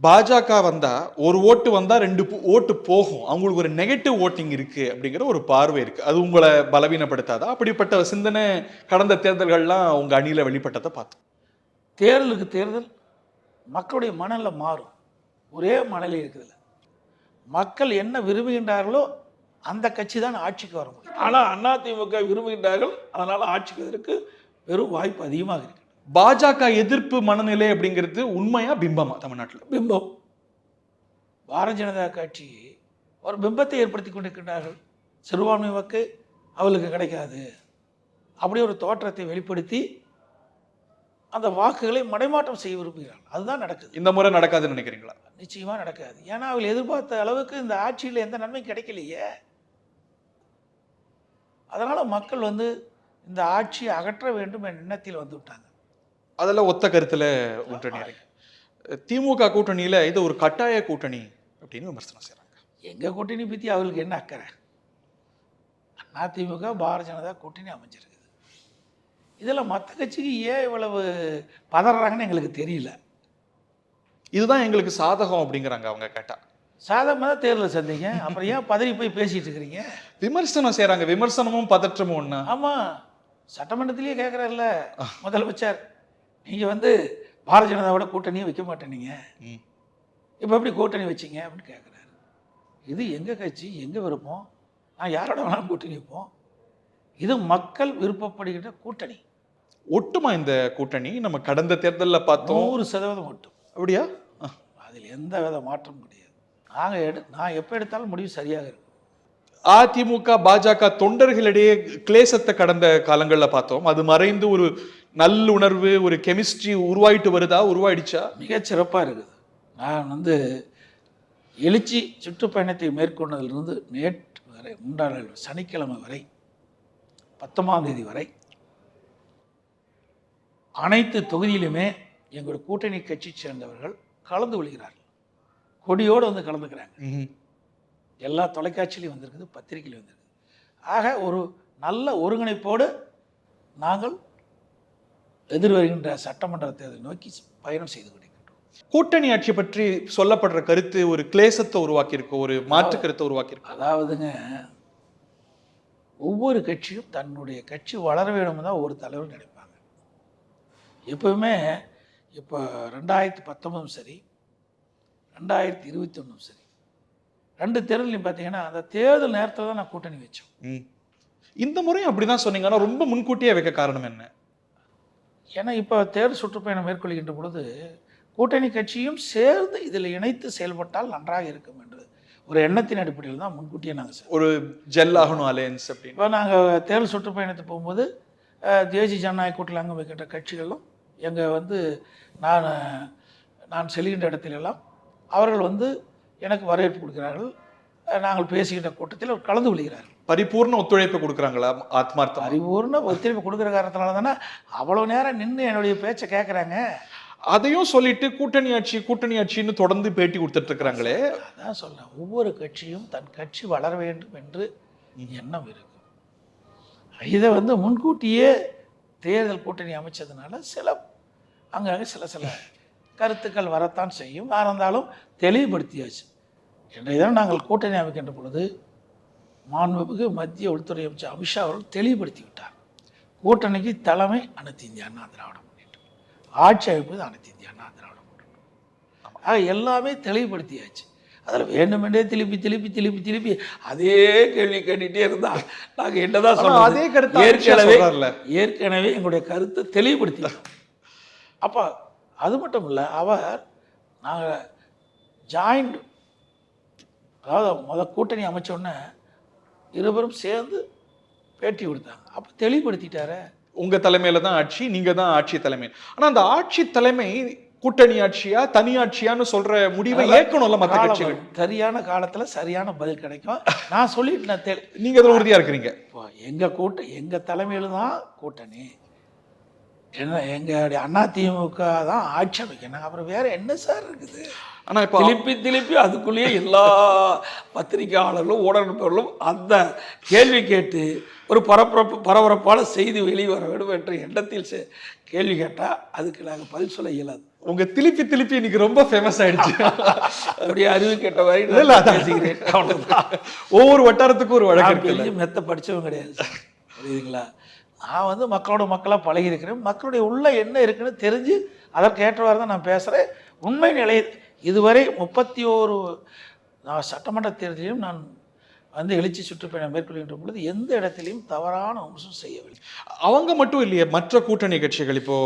பாஜக வந்தா ஒரு ஓட்டு வந்தா 2 ஓட்டு போகும், அவங்களுக்கு ஒரு நெகட்டிவ் ஓட்டிங் இருக்கு அப்படிங்கிற ஒரு பார்வை இருக்கு. அது உங்களை பலவீனப்படுத்தாதா? அப்படிப்பட்ட சிந்தனை கடந்த தேர்தல்கள்லாம் உங்க அணியில வெளிப்பட்டதை பார்த்தோம். தேர்தலுக்கு தேர்தல் மக்களுடைய மனநிலை மாறும். ஒரே மனநிலை இருக்குதுல்ல. மக்கள் என்ன விரும்புகின்றார்களோ அந்த கட்சி தான் ஆட்சிக்கு வர முடியும். ஆனால் அதிமுக விரும்புகின்றார்கள், அதனால் ஆட்சிக்கு வருவதற்கு வெறும் வாய்ப்பு அதிகமாக இருக்கு. பாஜக எதிர்ப்பு மனநிலை அப்படிங்கிறது உண்மையா பிம்பமா தமிழ்நாட்டில்? பிம்பம். பாரதிய ஜனதா கட்சி ஒரு பிம்பத்தை ஏற்படுத்தி கொண்டிருக்கின்றார்கள். சிறுபான்மை வாக்கு அவளுக்கு கிடைக்காது, அப்படி ஒரு தோற்றத்தை வெளிப்படுத்தி அந்த வாக்குகளை மடைமாற்றம் செய்ய விரும்புகிறார்கள். அதுதான் நடக்குது. இந்த முறை நடக்காதுன்னு நினைக்கிறீங்களா? நிச்சயமாக நடக்காது. ஏன்னா அவள் எதிர்பார்த்த அளவுக்கு இந்த ஆட்சியில் எந்த நன்மையும் கிடைக்கலையே. அதனால் மக்கள் இந்த ஆட்சியை அகற்ற வேண்டும் என்ற எண்ணத்தில் வந்து விட்டாங்க. அதெல்லாம் ஒத்த கருத்தில் கூட்டணி இருக்கு. திமுக கூட்டணியில் இது ஒரு கட்டாய கூட்டணி அப்படின்னு விமர்சனம் செய்கிறாங்க. எங்கள் கூட்டணி பற்றி அவளுக்கு என்ன அக்கறை? அதிமுக பாரதிய ஜனதா கூட்டணி அமைஞ்சிருக்குது. இதில் மற்ற கட்சிக்கு ஏன் இவ்வளவு பதறாங்கன்னு எங்களுக்கு தெரியல. இதுதான் எங்களுக்கு சாதகம் அப்படிங்கிறாங்க அவங்க கேட்டால். சாதகமாக தான் தேர்தலில் சந்திங்க, அப்புறம் ஏன் பதறி போய் பேசிகிட்டு இருக்கிறீங்க? விமர்சனம் செய்கிறாங்க. விமர்சனமும் பதற்றமும் ஒன்று. ஆமாம், சட்டமன்றத்திலேயே கேட்குறாருல்ல முதலமைச்சர், நீங்கள் பாரதிய ஜனதாவோட கூட்டணியே வைக்க மாட்டேனீங்க, இப்போ எப்படி கூட்டணி வச்சிங்க அப்படின்னு கேட்குறாரு. இது எங்கள் கட்சி, எங்கள் விருப்பம், நான் யாரோட வேணாலும் கூட்டணி வைப்போம். இது மக்கள் விருப்பப்படுகின்ற கூட்டணி. ஒட்டுமா இந்த கூட்டணி? நம்ம கடந்த தேர்தலில் பார்த்தோம் 100% ஒட்டும். அப்படியா? அதில் எந்த வித மாற்றமும் கிடையாது. நான் எப்போ எடுத்தாலும் முடிவு சரியாக இருக்கும். அதிமுக பாஜக தொண்டர்களிடையே கிளேசத்தை கடந்த காலங்களில் பார்த்தோம். அது மறைந்து ஒரு நல்லுணர்வு, ஒரு கெமிஸ்ட்ரி உருவாயிட்டு வருதா? உருவாயிடுச்சா? மிகச்சிறப்பாக இருக்குது. நான் எழுச்சி சுற்றுப்பயணத்தை மேற்கொண்டதிலிருந்து நேற்று வரை, முந்தாள் சனிக்கிழமை வரை, 19ஆம் தேதி வரை அனைத்து தொகுதியிலுமே எங்களுடைய கூட்டணி கட்சி சேர்ந்தவர்கள் கலந்து கொள்கிறார்கள். கொடியோடு கலந்துக்கிறாங்க. எல்லா தொலைக்காட்சியிலையும் வந்திருக்குது, பத்திரிகையிலையும் வந்திருக்குது. ஆக ஒரு நல்ல ஒருங்கிணைப்போடு நாங்கள் எதிர்வருகின்ற சட்டமன்ற தேர்தலை நோக்கி பயணம் செய்து கொண்டிருக்கின்றோம். கூட்டணி ஆட்சி பற்றி சொல்லப்படுற கருத்து ஒரு கிளேசத்தை உருவாக்கியிருக்கோம், ஒரு மாற்று கருத்தை உருவாக்கியிருக்கோம். அதாவதுங்க, ஒவ்வொரு கட்சியும் தன்னுடைய கட்சி வளர வேணும்னு தான் ஒரு தலைவர் நினைப்பாங்க. எப்பவுமே இப்போ 2019 சரி, 2021 சரி, 2 தேர்தலையும் பார்த்தீங்கன்னா அந்த தேர்தல் நேரத்தில் தான் நான் கூட்டணி வச்சோம். இந்த முறையும் அப்படிதான் சொன்னீங்க. ஆனால் ரொம்ப முன்கூட்டியே வைக்க காரணம் என்ன? ஏன்னா இப்போ தேர்தல் சுற்றுப்பயணம் மேற்கொள்கின்ற பொழுது கூட்டணி கட்சியும் சேர்ந்து இதில் இணைத்து செயல்பட்டால் நன்றாக இருக்கும் என்று ஒரு எண்ணத்தின் அடிப்படையில் தான் முன்கூட்டியே நாங்கள் ஒரு ஜெல் ஆகணும் அலையன்ஸ் அப்படின்னு. இப்போ நாங்கள் தேர்தல் சுற்றுப்பயணத்துக்கு போகும்போது தேசிய ஜனநாயக கூட்டணியில் அங்கே வைக்கின்ற கட்சிகளும் எங்கள் நான் செல்கின்ற இடத்திலெல்லாம் அவர்கள் எனக்கு வரவேற்பு கொடுக்கிறார்கள். நாங்கள் பேசுகின்ற கூட்டத்தில் அவர் கலந்து கொள்கிறார்கள். பரிபூர்ண ஒத்துழைப்பு கொடுக்குறாங்களா? ஆத்மார்த்தம் பரிபூர்ண ஒத்துழைப்பு கொடுக்குற காரணத்தினால தானே அவ்வளோ நேரம் நின்று என்னுடைய பேச்சை கேட்குறாங்க. அதையும் சொல்லிட்டு கூட்டணி ஆட்சின்னு தொடர்ந்து பேட்டி கொடுத்துட்டு இருக்கிறாங்களே. அதான் சொல்றேன், ஒவ்வொரு கட்சியும் தன் கட்சி வளர வேண்டும் என்று எண்ணம் இருக்கும். இதை முன்கூட்டியே தேர்தல் கூட்டணி அமைச்சதுனால அங்கங்கே சில கருத்துக்கள் வரத்தான் செய்யும். இருந்தாலும் தெளிவுபடுத்தியாச்சு. இன்றைய தினம் நாங்கள் கூட்டணி அமைக்கின்ற பொழுது மாண்புமிகு மத்திய உள்துறை அமைச்சர் அமித்ஷா அவர்கள் தெளிவுபடுத்தி விட்டார். கூட்டணிக்கு தலைமை அனைத்து இந்திய அண்ணா திராவிட முன்னேற்றம், ஆட்சி அமைப்பது அனைத்து இந்திய அண்ணா திராவிட முன்னேற்றம். ஆக எல்லாமே தெளிவுபடுத்தியாச்சு. அதில் வேண்டுமென்றே திருப்பி அதே கேள்வி கேட்டுகிட்டே இருந்தால் நாங்கள் என்னதான் சொல்றோம்? அதே கருத்து ஏற்கனவே எங்களுடைய கருத்தை தெளிவுபடுத்தினோம். அப்போ அது மட்டும் இல்லை, நாங்கள் ஜாயிண்ட், அதாவது கூட்டணி அமைச்சோடனே இருவரும் சேர்ந்து பேட்டி கொடுத்தாங்க. அப்போ தெளிவுபடுத்திட்டார. உங்கள் தலைமையில் தான் ஆட்சி, நீங்கள் தான் ஆட்சி தலைமை. ஆனால் அந்த ஆட்சி தலைமை கூட்டணி ஆட்சியா தனி ஆட்சியான்னு சொல்ற முடிவை ஏற்கணும்ல மற்ற கட்சிகள். சரியான காலத்தில் சரியான பதில் கிடைக்கும். நான் சொல்லிட்டு நீங்கள் அதில் உறுதியாக இருக்கிறீங்க. எங்கள் தலைமையில் தான் கூட்டணி, எங்களுடைய அதிமுக தான் ஆட்சி அமைக்கணும். அப்புறம் வேற என்ன சார் இருக்குது? ஆனால் இப்போ திருப்பி அதுக்குள்ளேயே எல்லா பத்திரிகையாளர்களும் ஊடகங்களும் அந்த கேள்வி கேட்டு ஒரு பரபரப்பான செய்தி வெளிவர வேண்டும் என்ற எண்ணத்தில் கேள்வி கேட்டால் அதுக்கு நாங்கள் பதில் சொல்ல இயலாது. உங்க திருப்பி திருப்பி இன்னைக்கு ரொம்ப ஃபேமஸ் ஆயிடுச்சு. அப்படியே அறிவு கேட்ட மாதிரி இல்ல, அதான். பேசிக்கிறேன். அவ்வளவுதான். ஒவ்வொரு வட்டாரத்துக்கும் ஒரு வழக்கு இருக்குல்ல. பெரிய மெத்த படிச்சவன் கிடையாது சார். புரியுதுங்களா? நான் வந்து மக்களோட மக்களாக பழகி இருக்கிறேன். மக்களுடைய உள்ள என்ன இருக்குன்னு தெரிஞ்சு அதற்கு ஏற்றவாறு தான் நான் பேசுகிறேன். உண்மை நிலை இதுவரை 31 சட்டமன்ற தேர்தலிலும் நான் வந்து எழுச்சி சுற்றுப்பயணம் மேற்கொள்கின்ற பொழுது எந்த இடத்திலையும் தவறான அம்சம் செய்யவில்லை. அவங்க மட்டும் இல்லையே, மற்ற கூட்டணி கட்சிகள், இப்போ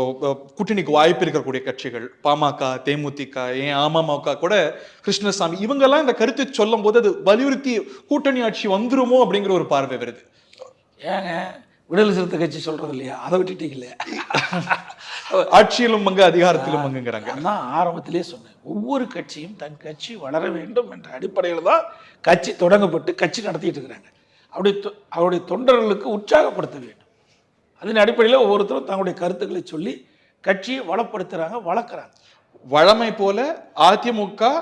கூட்டணிக்கு வாய்ப்பு இருக்கக்கூடிய கட்சிகள் பாமக, தேமுதிக, ஏன் அமமுக கூட, கிருஷ்ணசாமி, இவங்கெல்லாம் இந்த கருத்தை சொல்லும் போது அது வலியுறுத்தி கூட்டணி ஆட்சி வந்துருமோ அப்படிங்கிற ஒரு பார்வை வருது. ஏங்க விடுதலை சிறுத்தை கட்சி சொல்றது இல்லையா? அதை விட்டுட்டீங்களே. ஆட்சியிலும் பங்கு, அதிகாரத்திலும் பங்குங்கிறாங்க. நான் ஆரம்பத்திலே சொன்னேன், ஒவ்வொரு கட்சியும் தன் கட்சி வளர வேண்டும் என்ற அடிப்படையில் தான் கட்சி தொடங்கப்பட்டு கட்சி நடத்திட்டு இருக்கிறாங்க. அவருடைய தொண்டர்களுக்கு உற்சாகப்படுத்த வேண்டும். அதன் அடிப்படையில் ஒவ்வொருத்தரும் தங்களுடைய கருத்துக்களை சொல்லி கட்சியை வளப்படுத்துறாங்க, வளர்க்குறாங்க. வழமை போல அதிமுக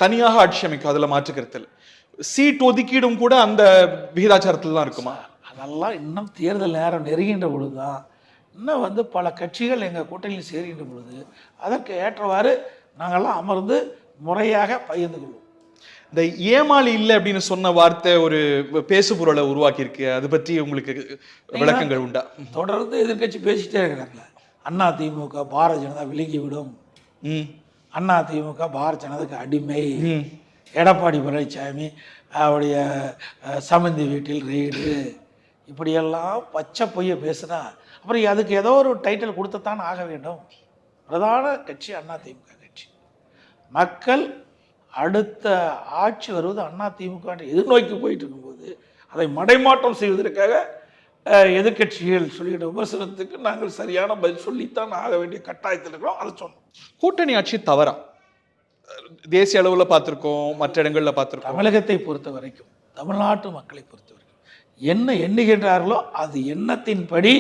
தனியாக ஆட்சி அமைக்கும், அதுல மாற்றுக்கருத்தில் சீட் ஒதுக்கீடும் கூட அந்த விகிதாச்சாரத்தில் தான் இருக்குமா? அதெல்லாம் இன்னும் தேர்தல் நேரம் நெருங்கின்ற பொழுது தான், இன்னும் வந்து பல கட்சிகள் எங்கள் கூட்டணியில் சேர்கின்ற பொழுது அதற்கு ஏற்றவாறு நாங்கள்லாம் அமர்ந்து முறையாக பகிர்ந்து கொள்வோம். இந்த ஏமாளி இல்லை அப்படின்னு சொன்ன வார்த்தை ஒரு பேசு பொருளை உருவாக்கி இருக்கு. அது பற்றி உங்களுக்கு விளக்கங்கள் உண்டா? தொடர்ந்து எதிர்கட்சி பேசிட்டே இருக்கிறாங்களே, அண்ணா திமுக பாரதிய ஜனதா விழுங்கி விடும், அண்ணா திமுக பாரதிய ஜனதாக்கு அடிமை, எடப்பாடி பழனிசாமி அவருடைய சமந்தி வீட்டில் ரெய்டு, இப்படியெல்லாம் பச்சை பொய்யை பேசுனா அப்புறம் அதுக்கு ஏதோ ஒரு டைட்டில் கொடுத்துத்தான் ஆக வேண்டும். பிரதான கட்சி அண்ணா திமுக கட்சி. மக்கள் அடுத்த ஆட்சி வருவது அண்ணா திமுக எதிர்நோக்கி போயிட்டு இருக்கும்போது அதை மடைமாற்றம் செய்வதற்காக எதிர்கட்சிகள் சொல்லிக்கிற விமர்சனத்துக்கு நாங்கள் சரியான பதில் சொல்லித்தான் ஆக வேண்டிய கட்டாயத்தில் இருக்கிறோம். அதை சொன்னோம். கூட்டணி ஆட்சி தவறா? தேசிய அளவில் பார்த்துருக்கோம், மற்ற இடங்களில் பார்த்துருக்கோம். தமிழகத்தை பொறுத்த வரைக்கும், தமிழ்நாட்டு மக்களை பொறுத்த வரைக்கும் என்ன எண்ணுகின்றார்களோ அது எண்ணத்தின்படி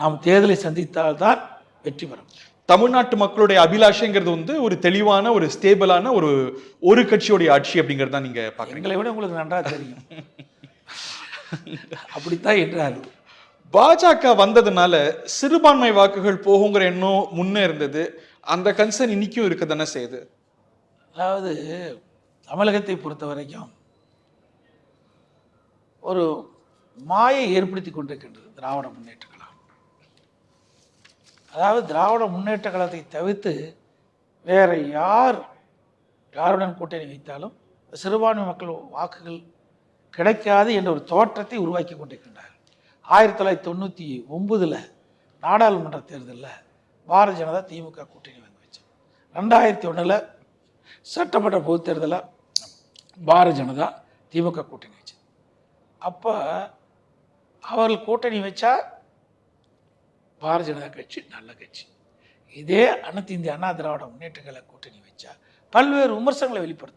நாம் தேர்தலை சந்தித்தால்தான் வெற்றி பெறும். தமிழ்நாட்டு மக்களுடைய அபிலாஷைங்கிறது வந்து ஒரு தெளிவான, ஒரு ஸ்டேபிளான ஒரு கட்சியோடைய ஆட்சி அப்படிங்கிறதா நீங்க பாக்குறீங்க. எங்களை விட உங்களுக்கு நன்றா தெரியும். அப்படித்தான் என்றார்கள். பாஜக வந்ததுனால சிறுபான்மை வாக்குகள் போகுங்கிற எண்ணம் முன்னே இருந்தது. அந்த கன்சர்ன் இன்னைக்கும் இருக்க தானே செய்யுது. அதாவது தமிழகத்தை பொறுத்த வரைக்கும் ஒரு மாயை ஏற்படுத்தி கொண்டிருக்கின்றது திராவிட முன்னேற்ற கழகம். அதாவது திராவிட முன்னேற்ற கழகத்தை தவிர்த்து வேற யாருடன் கூட்டணி வைத்தாலும் சிறுபான்மை மக்கள் வாக்குகள் கிடைக்காது என்ற ஒரு தோற்றத்தை உருவாக்கி கொண்டிருக்கின்றார்கள். 1999 நாடாளுமன்ற தேர்தலில் பாரதிய ஜனதா திமுக கூட்டணி வந்து வச்சோம். 2001 சட்டமன்ற பொது தேர்தலில் பாரதிய ஜனதா திமுக கூட்டணி வச்சு. அப்போ அவர்கள் கூட்டணி வச்சா பாரதிய ஜனதா கட்சி நல்ல கட்சி. இதே அனைத்து இந்திய அண்ணா திராவிட முன்னேற்ற கழக கூட்டணி வச்சா பல்வேறு விமர்சனங்களை வெளிப்படுத்தும்.